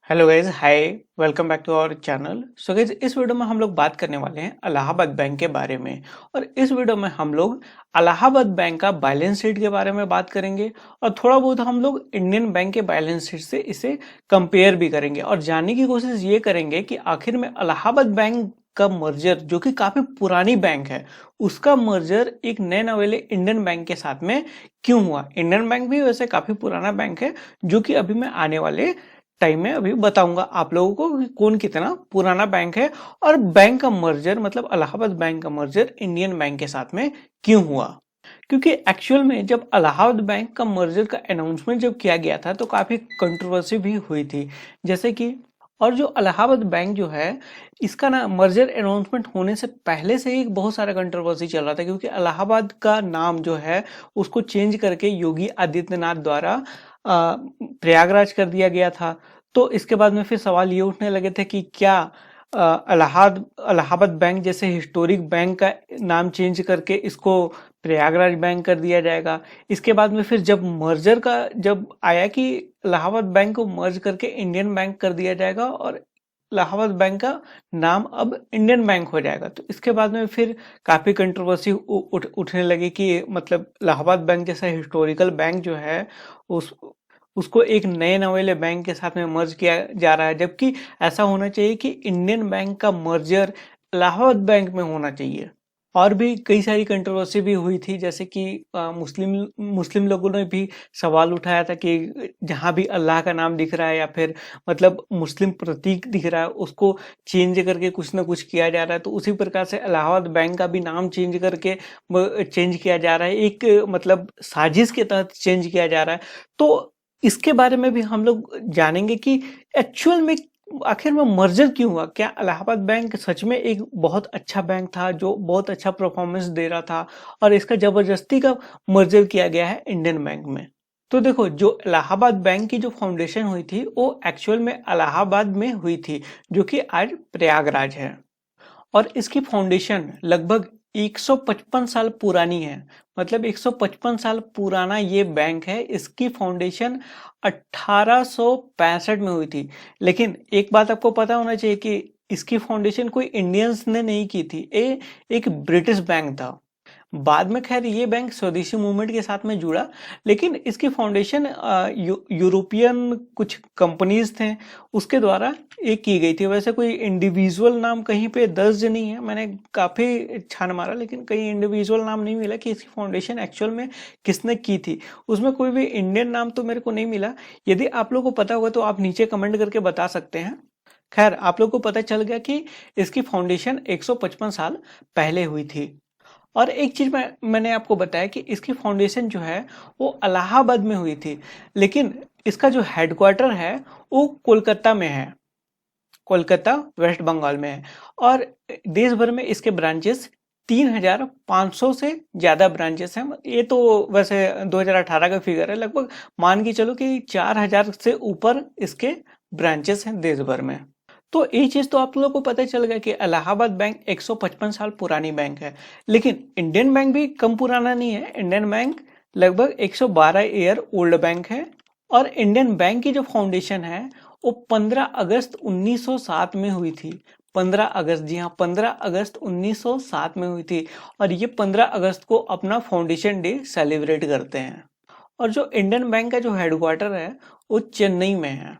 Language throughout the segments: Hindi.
Hello guys, hi. Welcome back to our channel. So guys, इस वीडियो में हम लोग बात करने वाले हैं इलाहाबाद बैंक के बारे में। और इस वीडियो में हम लोग इलाहाबाद बैंक का बैलेंस शीट के बारे में बात करेंगे और थोड़ा बहुत हम लोग इंडियन बैंक के बैलेंस शीट से इसे कंपेयर भी करेंगे और जानने की कोशिश ये करेंगे कि आखिर में इलाहाबाद बैंक का मर्जर, जो कि काफी पुरानी बैंक है, उसका मर्जर एक नए नवेले इंडियन बैंक के साथ में क्यों हुआ। इंडियन बैंक भी वैसे काफी पुराना बैंक है, जो कि अभी मैं आने वाले टाइम में अभी बताऊंगा आप लोगों को कि कौन कितना पुराना बैंक है और बैंक का मर्जर मतलब इलाहाबाद बैंक का मर्जर इंडियन बैंक के साथ में क्यों हुआ। क्योंकि एक्चुअल में जब इलाहाबाद बैंक का मर्जर का अनाउंसमेंट जब किया गया था तो काफी कंट्रोवर्सी भी हुई थी। जैसे कि और जो इलाहाबाद बैंक जो है, इसका ना मर्जर अनाउंसमेंट होने से पहले से ही बहुत सारा कंट्रोवर्सी चल रहा था, क्योंकि इलाहाबाद का नाम जो है उसको चेंज करके योगी आदित्यनाथ द्वारा प्रयागराज कर दिया गया था। तो इसके बाद में फिर सवाल ये उठने लगे थे कि क्या इलाहाबाद बैंक जैसे हिस्टोरिक बैंक का नाम चेंज करके इसको प्रयागराज बैंक कर दिया जाएगा। इसके बाद में फिर जब मर्जर का जब आया कि इलाहाबाद बैंक को मर्ज करके इंडियन बैंक कर दिया जाएगा और इलाहाबाद बैंक का नाम अब इंडियन बैंक हो जाएगा, तो इसके बाद में फिर काफी कंट्रोवर्सी उठने लगी कि मतलब इलाहाबाद बैंक जैसा हिस्टोरिकल बैंक जो है उस उसको एक नए नवेले बैंक के साथ में मर्ज किया जा रहा है, जबकि ऐसा होना चाहिए कि इंडियन बैंक का मर्जर इलाहाबाद बैंक में होना चाहिए। और भी कई सारी कंट्रोवर्सी भी हुई थी, जैसे कि मुस्लिम मुस्लिम लोगों ने भी सवाल उठाया था कि जहां भी अल्लाह का नाम दिख रहा है या फिर मतलब मुस्लिम प्रतीक दिख रहा है उसको चेंज करके कुछ ना कुछ किया जा रहा है। तो उसी प्रकार से इलाहाबाद बैंक का भी नाम चेंज करके चेंज किया जा रहा है, एक मतलब साजिश के तहत चेंज किया जा रहा है। तो इसके बारे में भी हम लोग जानेंगे कि एक्चुअल में आखिर में मर्जर क्यों हुआ। क्या इलाहाबाद बैंक सच में एक बहुत अच्छा बैंक था जो बहुत अच्छा परफॉर्मेंस दे रहा था और इसका जबरदस्ती का मर्जर किया गया है इंडियन बैंक में। तो देखो, जो इलाहाबाद बैंक की जो फाउंडेशन हुई थी वो एक्चुअल में इलाहाबाद में हुई थी, जो कि आज प्रयागराज है। और इसकी फाउंडेशन लगभग 155 साल पुरानी है। मतलब 155 साल पुराना ये बैंक है। इसकी फाउंडेशन 1865 में हुई थी। लेकिन एक बात आपको पता होना चाहिए कि इसकी फाउंडेशन कोई इंडियंस ने नहीं की थी, ये एक ब्रिटिश बैंक था। बाद में खैर ये बैंक स्वदेशी मूवमेंट के साथ में जुड़ा, लेकिन इसकी फाउंडेशन यूरोपियन कुछ कंपनीज थे उसके द्वारा ये की गई थी। वैसे कोई इंडिविजुअल नाम कहीं पे दर्ज नहीं है, मैंने काफी छान मारा लेकिन कहीं इंडिविजुअल नाम नहीं मिला कि इसकी फाउंडेशन एक्चुअल में किसने की थी। उसमें कोई भी इंडियन नाम तो मेरे को नहीं मिला। यदि आप लोगों को पता होगा तो आप नीचे कमेंट करके बता सकते हैं। खैर, आप लोग को पता चल गया कि इसकी फाउंडेशन 155 साल पहले हुई थी। और एक चीज मैंने आपको बताया कि इसकी फाउंडेशन जो है वो इलाहाबाद में हुई थी, लेकिन इसका जो हेडक्वार्टर है वो कोलकाता में है। कोलकाता वेस्ट बंगाल में है। और देश भर में इसके ब्रांचेस 3,500 से ज्यादा ब्रांचेस हैं। ये तो वैसे 2018 का फिगर है, लगभग मान के चलो कि 4,000 से ऊपर इसके ब्रांचेस हैं देश भर में। तो ये चीज तो आप लोगों को पता चल गया कि इलाहाबाद बैंक 155 साल पुरानी बैंक है। लेकिन इंडियन बैंक भी कम पुराना नहीं है। इंडियन बैंक लगभग 112 ईयर ओल्ड बैंक है। और इंडियन बैंक की जो फाउंडेशन है वो 15 अगस्त 1907 में हुई थी। 15 अगस्त, जी हाँ, 15 अगस्त 1907 में हुई थी। और ये 15 अगस्त को अपना फाउंडेशन डे सेलिब्रेट करते हैं। और जो इंडियन बैंक का जो हेडक्वार्टर है वो चेन्नई में है।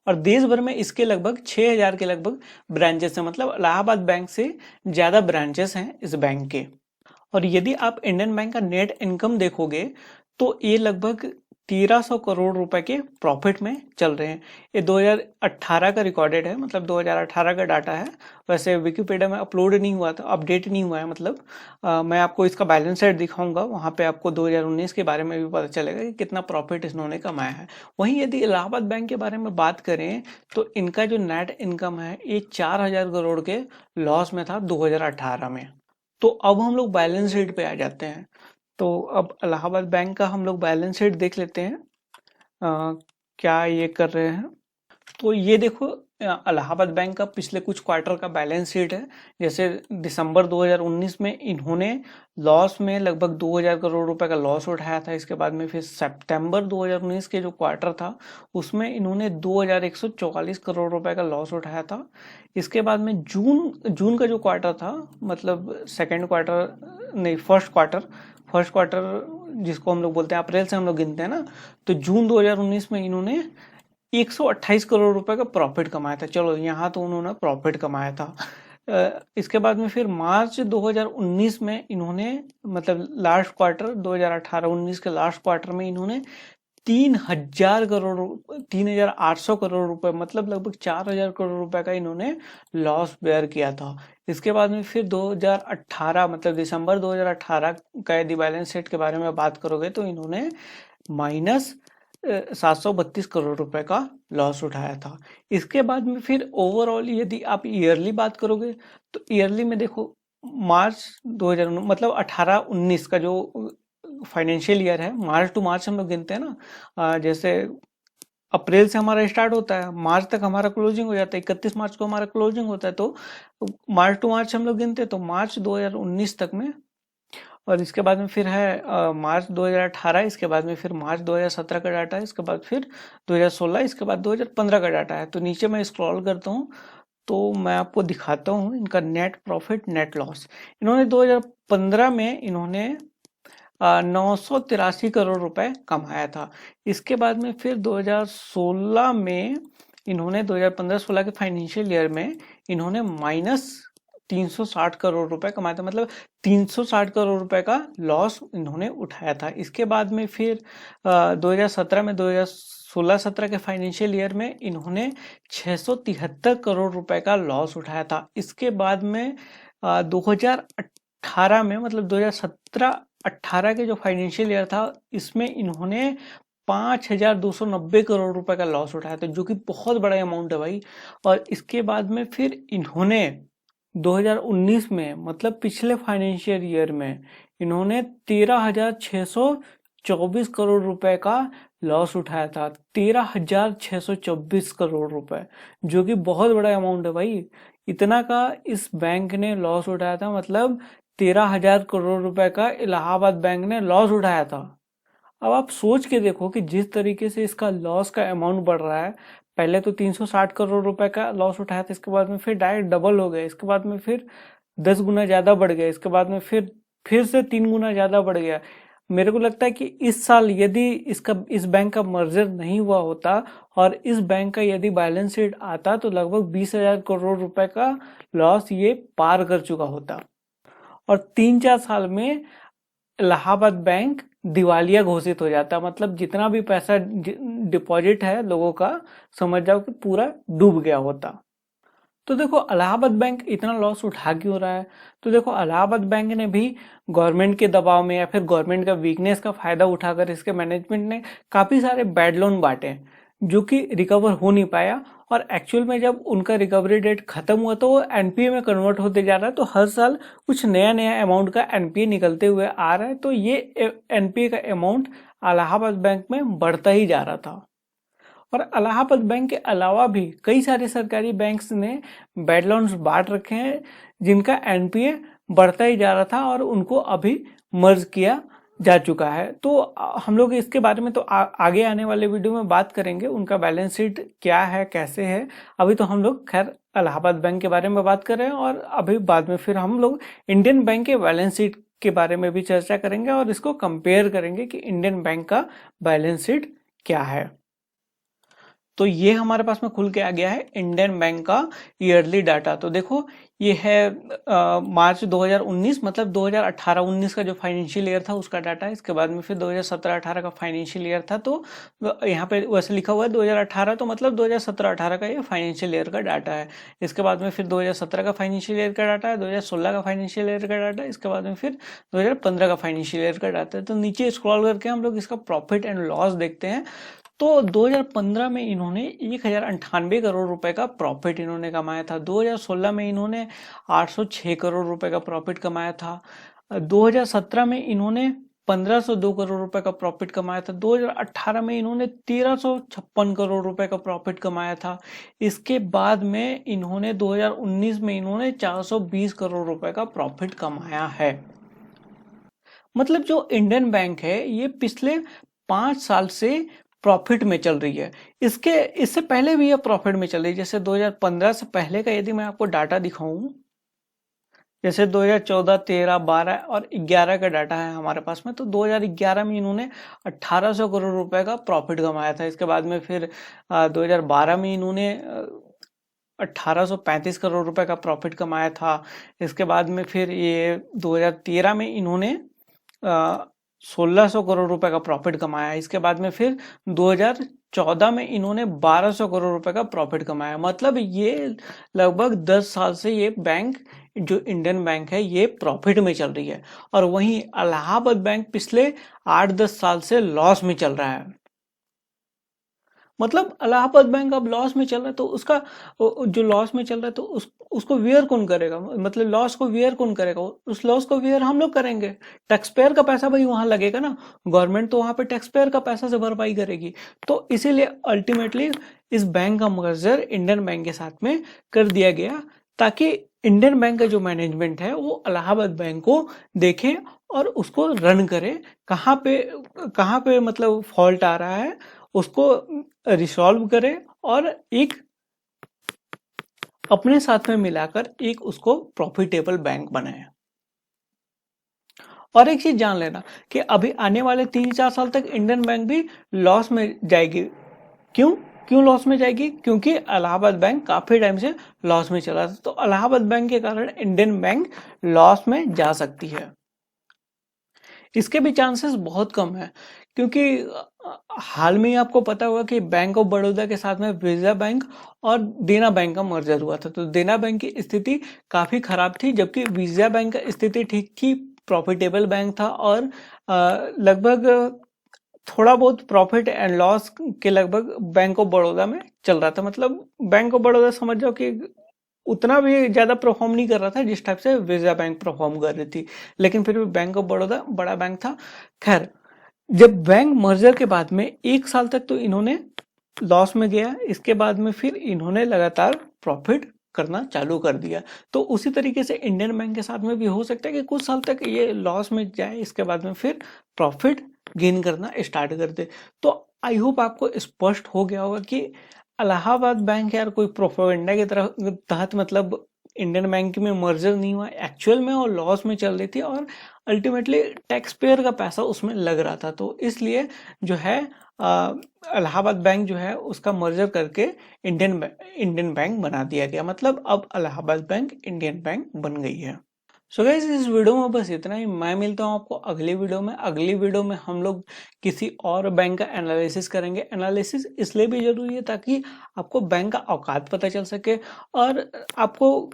और देश भर में इसके लगभग 6,000 के लगभग ब्रांचेस हैं। मतलब इलाहाबाद बैंक से ज्यादा ब्रांचेस हैं इस बैंक के। और यदि आप इंडियन बैंक का नेट इनकम देखोगे तो ये लगभग 1,300 करोड़ रुपए के प्रॉफिट में चल रहे हैं। ये 2018 का रिकॉर्डेड है, मतलब 2018 का डाटा है। वैसे विकिपीडिया में अपलोड नहीं हुआ था, अपडेट नहीं हुआ है। मतलब मैं आपको इसका बैलेंस शीट दिखाऊंगा, वहां पे आपको 2019 के बारे में भी पता चलेगा कि कितना प्रॉफिट इन्होंने कमाया है। वहीं यदि इलाहाबाद बैंक के बारे में बात करें तो इनका जो नेट इनकम है ये 4,000 करोड़ के लॉस में था 2018 में। तो अब हम लोग बैलेंस शीट पे आ जाते हैं। तो अब इलाहाबाद बैंक का हम लोग बैलेंस शीट देख लेते हैं। क्या ये कर रहे हैं। तो ये देखो इलाहाबाद बैंक का पिछले कुछ क्वार्टर का बैलेंस शीट है। जैसे दिसंबर 2019 में इन्होंने लॉस में लगभग 2000 करोड़ रुपए का लॉस उठाया था। इसके बाद में फिर सितंबर 2019 के जो क्वार्टर था उसमें इन्होंने 2144 करोड़ रुपए का लॉस उठाया था। इसके बाद में जून का जो क्वार्टर था, मतलब सेकेंड क्वार्टर नहीं, फर्स्ट क्वार्टर जिसको हम लोग बोलते हैं, अप्रैल से हम लोग गिनते हैं ना, तो जून 2019 में इन्होंने 128 करोड़ रुपए का प्रॉफिट कमाया था। चलो यहाँ तो उन्होंने प्रॉफिट कमाया था। इसके बाद में फिर मार्च 2019 में इन्होंने, मतलब लास्ट क्वार्टर 2018-19 के लास्ट क्वार्टर में इन्होंने 3800 करोड़ रुपए, मतलब लगभग 4000 करोड़ रुपए का इन्होंने लॉस बेयर किया था। इसके बाद में फिर 2018, मतलब दिसंबर 2018 का यदि बैलेंस शीट के बारे में बात करोगे तो इन्होंने माइनस 732 करोड़ रुपए का लॉस उठाया था। इसके बाद में फिर ओवरऑल यदि आप ईयरली बात करोगे तो ईयरली में देखो मार्च 2000, मतलब 18-19 का जो फाइनेंशियल ईयर है, मार्च टू मार्च हम लोग गिनते हैं ना, जैसे अप्रैल से हमारा स्टार्ट होता है, मार्च तक हमारा क्लोजिंग हो जाता है, 31 मार्च को हमारा क्लोजिंग होता है, तो मार्च टू मार्च हम लोग गिनते हैं, तो मार्च 2019 तक में, और इसके बाद में फिर है मार्च 2018, इसके बाद में फिर मार्च 2017 का डाटा है, इसके बाद फिर 2016, इसके बाद 2015 का डाटा है। तो नीचे मैं स्क्रॉल करता हूँ तो मैं आपको दिखाता हूँ इनका नेट प्रॉफिट नेट लॉस। इन्होंने 2015 में इन्होंने 983 करोड़ रुपए कमाया था। इसके बाद में फिर 2016 में इन्होंने 2015-16 के फाइनेंशियल ईयर में इन्होंने माइनस 360 करोड़ रुपए कमाया था, मतलब 360 करोड़ रुपए का लॉस इन्होंने उठाया था। इसके बाद में फिर 2017 में 2016-17 के फाइनेंशियल ईयर में इन्होंने 673 करोड़ रुपए का लॉस उठाया था। इसके बाद में 2018 में, मतलब 2017-18 के जो फाइनेंशियल ईयर था इसमें इन्होंने 5290 करोड़ रुपए का लॉस उठाया था, जो कि बहुत बड़ा अमाउंट है भाई। और इसके बाद में फिर इन्होंने 2019 में, मतलब पिछले फाइनेंशियल ईयर में, इन्होंने 13,624 करोड़ रुपए का लॉस उठाया था। 13,624 करोड़ रुपए, जो कि बहुत बड़ा अमाउंट है भाई। इतना का इस बैंक ने लॉस उठाया था, मतलब 13,000 करोड़ रुपए का इलाहाबाद बैंक ने लॉस उठाया था। अब आप सोच के देखो कि जिस तरीके से इसका लॉस का अमाउंट बढ़ रहा है, पहले तो 360 करोड़ रुपए का लॉस उठाया था, इसके बाद में फिर डायरेक्ट डबल हो गया, इसके बाद में फिर 10 गुना ज्यादा बढ़ गया, इसके बाद में फिर से 3 गुना ज्यादा बढ़ गया। मेरे को लगता है कि इस साल यदि इस बैंक का मर्जर नहीं हुआ होता और इस बैंक का यदि बैलेंस शीट आता तो लगभग 20,000 करोड़ रुपए का लॉस ये पार कर चुका होता, और 3-4 साल में इलाहाबाद बैंक दिवालिया घोषित हो जाता। मतलब जितना भी पैसा डिपॉजिट है लोगों का, समझ जाओ कि पूरा डूब गया होता। तो देखो इलाहाबाद बैंक इतना लॉस उठा क्यों रहा है? तो देखो इलाहाबाद बैंक ने भी गवर्नमेंट के दबाव में या फिर गवर्नमेंट का वीकनेस का फायदा उठाकर इसके मैनेजमेंट ने काफी सारे बैड लोन बांटे, जो कि रिकवर हो नहीं पाया, और एक्चुअल में जब उनका रिकवरी डेट खत्म हुआ तो वो एनपीए में कन्वर्ट होते जा रहा है। तो हर साल कुछ नया नया अमाउंट का एनपीए निकलते हुए आ रहा है, तो ये एनपीए का अमाउंट इलाहाबाद बैंक में बढ़ता ही जा रहा था। और इलाहाबाद बैंक के अलावा भी कई सारे सरकारी बैंक्स ने बैड लोन्स बांट रखे हैं, जिनका एनपीए बढ़ता ही जा रहा था और उनको अभी मर्ज किया जा चुका है। तो हम लोग इसके बारे में तो आगे आने वाले वीडियो में बात करेंगे, उनका बैलेंस शीट क्या है, कैसे है। अभी तो हम लोग खैर इलाहाबाद बैंक के बारे में बात कर रहे हैं, और अभी बाद में फिर हम लोग इंडियन बैंक के बैलेंस शीट के बारे में भी चर्चा करेंगे और इसको कंपेयर करेंगे कि इंडियन बैंक का बैलेंस शीट क्या है। तो ये हमारे पास में खुल के आ गया है इंडियन बैंक का ईयरली डाटा। तो देखो ये है मार्च 2019, मतलब 2018-19 का जो फाइनेंशियल ईयर था उसका डाटा है। इसके बाद में फिर 2017-18 का फाइनेंशियल ईयर था, तो यहाँ पे वैसे लिखा हुआ है 2018, तो मतलब 2017-18 का ये फाइनेंशियल ईयर का डाटा है। इसके बाद में फिर 2017 का फाइनेंशियल ईयर का डाटा है, 2016 का फाइनेंशियल ईयर का डाटा है, इसके बाद में फिर 2015 का फाइनेंशियल ईयर का डाटा है। तो नीचे स्क्रॉल करके हम लोग इसका प्रॉफिट एंड लॉस देखते हैं। तो 2015 में इन्होंने 1098 करोड़ रुपए का प्रॉफिट इन्होंने कमाया था। 2016 में इन्होंने 806 करोड़ रुपए का प्रॉफिट कमाया था। 2017 में इन्होंने 1502 करोड़ रुपए का प्रॉफिट कमाया था। 2018 में इन्होंने 1356 करोड़ रुपए का प्रॉफिट कमाया था। इसके बाद में इन्होंने 2019 में इन्होंने 420 करोड़ रुपए का प्रॉफिट कमाया है। मतलब जो इंडियन बैंक है ये पिछले 5 साल से प्रॉफिट में चल रही है। इससे पहले भी ये प्रॉफिट में चल रही है। जैसे 2015 से पहले का यदि मैं आपको डाटा दिखाऊं, जैसे 2014, 13, 12 और 11 का डाटा है हमारे पास में, तो 2011 में इन्होंने 1800 करोड़ रुपए का प्रॉफिट कमाया था। इसके बाद में फिर 2012 में इन्होंने 1835 करोड़ रुपए का प्रॉफिट कमाया था। इसके बाद में फिर ये 2013 में इन्होंने 1600 करोड़ रुपए का प्रॉफिट कमाया। इसके बाद में फिर 2014 में इन्होंने 1200 करोड़ रुपए का प्रॉफिट कमाया। मतलब ये लगभग 10 साल से ये बैंक, जो इंडियन बैंक है, ये प्रॉफिट में चल रही है। और वहीं इलाहाबाद बैंक पिछले 8-10 साल से लॉस में चल रहा है। मतलब इलाहाबाद बैंक अब लॉस में चल रहा है, तो उसका जो लॉस में चल रहा है तो उसको वेयर कौन करेगा? मतलब लॉस को वेयर कौन करेगा? उस लॉस को वेयर हम लोग करेंगे। टैक्स पेयर का पैसा भाई वहां लगेगा ना, गवर्नमेंट तो वहां पे टैक्स पेयर का पैसा से भरपाई करेगी। तो इसीलिए अल्टीमेटली इस बैंक का मर्जर इंडियन बैंक के साथ में कर दिया गया, ताकि इंडियन बैंक का जो मैनेजमेंट है वो इलाहाबाद बैंक को देखे और उसको रन करे। कहाँ पे मतलब फॉल्ट आ रहा है उसको रिसॉल्व करे और एक अपने साथ में मिलाकर एक उसको प्रॉफिटेबल बैंक बनाए। और एक चीज जान लेना कि अभी आने वाले 3-4 साल तक इंडियन बैंक भी लॉस में जाएगी। क्यों लॉस में जाएगी? क्योंकि इलाहाबाद बैंक काफी टाइम से लॉस में चला था। तो इलाहाबाद बैंक के कारण इंडियन बैंक लॉस में जा सकती है। इसके भी चांसेस बहुत कम है, क्योंकि हाल में ही आपको पता होगा कि बैंक ऑफ बड़ौदा के साथ में विजया बैंक और देना बैंक का मर्जर हुआ था। तो देना बैंक की स्थिति काफी खराब थी, जबकि विजया बैंक का स्थिति ठीक थी, प्रॉफिटेबल बैंक था और लगभग थोड़ा बहुत प्रॉफिट एंड लॉस के लगभग बैंक ऑफ बड़ौदा में चल रहा था। मतलब बैंक ऑफ बड़ौदा समझ जाओ कि उतना भी ज्यादा परफॉर्म नहीं कर रहा था जिस टाइप से विजया बैंक परफॉर्म कर रही थी, लेकिन फिर भी बैंक ऑफ बड़ौदा बड़ा बैंक था। खैर, जब बैंक मर्जर के बाद में 1 साल तक तो इन्होंने लॉस में गया, इसके बाद में फिर इन्होंने लगातार प्रॉफिट करना चालू कर दिया। तो उसी तरीके से इंडियन बैंक के साथ में भी हो सकता है कि कुछ साल तक ये लॉस में जाए, इसके बाद में फिर प्रॉफिट गेन करना स्टार्ट कर दे। तो आई होप आपको स्पष्ट हो गया होगा कि इलाहाबाद बैंक यार कोई प्रोपेगेंडा के तहत मतलब इंडियन बैंक में मर्जर नहीं हुआ, एक्चुअल में वो लॉस में चल रही थी और अल्टीमेटली टैक्स पेयर का पैसा उसमें लग रहा था। तो इसलिए जो है इलाहाबाद बैंक जो है उसका मर्जर करके इंडियन बैंक बना दिया गया। मतलब अब इलाहाबाद बैंक इंडियन बैंक बन गई है। सो गाइस, इस वीडियो में बस इतना ही। मैं मिलता हूँ आपको अगली वीडियो में। अगली वीडियो में हम लोग किसी और बैंक का एनालिसिस करेंगे। एनालिसिस इसलिए भी जरूरी है ताकि आपको बैंक का औकात पता चल सके और आपको,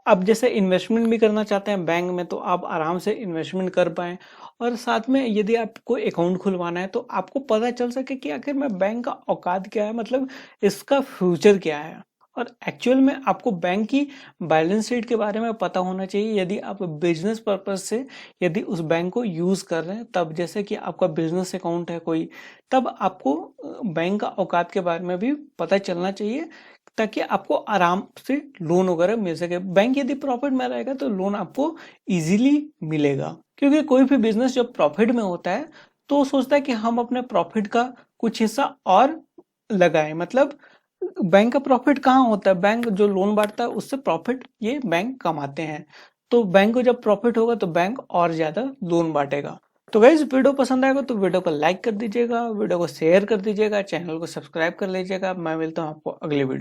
आप जैसे इन्वेस्टमेंट भी करना चाहते हैं बैंक में तो आप आराम से इन्वेस्टमेंट कर पाएं, और साथ में यदि आपको अकाउंट खुलवाना है तो आपको पता चल सके कि आखिर में बैंक का औकात क्या है, मतलब इसका फ्यूचर क्या है। और एक्चुअल में आपको बैंक की बैलेंस शीट के बारे में पता होना चाहिए यदि आप बिजनेस पर्पज से यदि उस बैंक को यूज कर रहे हैं। तब जैसे कि आपका बिजनेस अकाउंट है कोई, तब आपको बैंक का औकात के बारे में भी पता चलना चाहिए, ताकि आपको आराम से लोन वगैरह मिल सके। बैंक यदि प्रॉफिट में रहेगा तो लोन आपको इजीली मिलेगा, क्योंकि कोई भी बिजनेस जब प्रॉफिट में होता है तो सोचता है कि हम अपने प्रॉफिट का कुछ हिस्सा और लगाएं। मतलब बैंक का प्रॉफिट कहाँ होता है? बैंक जो लोन बांटता है उससे प्रॉफिट ये बैंक कमाते हैं। तो बैंक को जब प्रॉफिट होगा तो बैंक और ज्यादा लोन बांटेगा। तो गाइस, वीडियो पसंद आएगा तो वीडियो को लाइक कर दीजिएगा, वीडियो को शेयर कर दीजिएगा, चैनल को सब्सक्राइब कर लीजिएगा। मैं मिलता हूँ आपको अगली वीडियो।